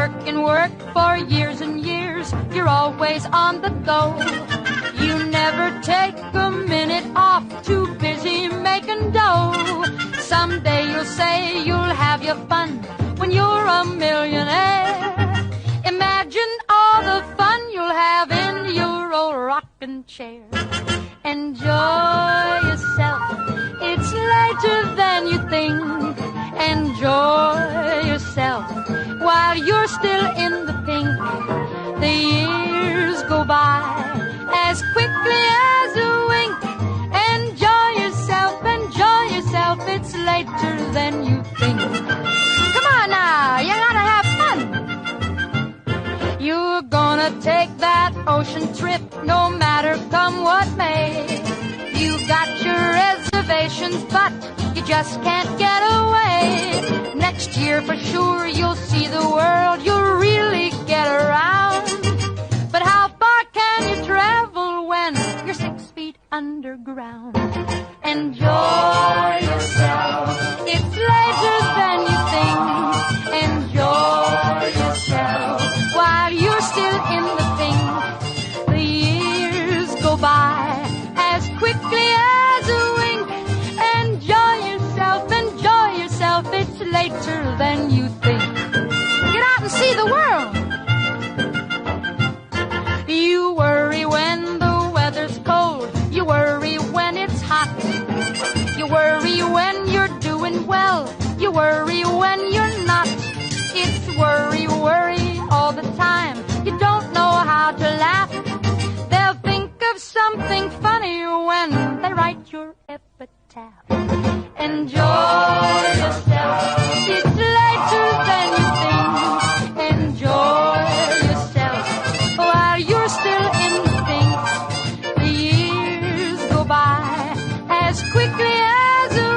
work and work for years and years. You're always on the go. You never take a minute off, too busy making dough. Someday you'll say you'll have your fun when you're a millionaire. Imagine all the fun you'll have in your old rocking chair. Enjoy yourself, it's later than you think. Enjoy yourself while you're still in the pink. The years go by as quickly as a wink. Enjoy yourself, it's later than you think. Come on now, you gotta have fun. You're gonna take that ocean trip no matter come what may. You got your reservations, but you just can't get away. Next year for sure you'll see the world, you'll really get around. But how far can you travel when you're 6 feet underground? Enjoy yourself, it's later than you think. Enjoy yourself while you're still in the pink. The years go by as quickly as a wink. Enjoy yourself, it's later than you think. Get out and see the world. You worry when the weather's cold. You worry when it's hot. You worry when you're doing well. You worry when you're not. It's worry, worry all the time. You don't know how to laugh. They'll think of something funny when they write your epitaph. Enjoy yourself, it's later than you think. Enjoy yourself while you're still in the pink. The years go by as quickly as a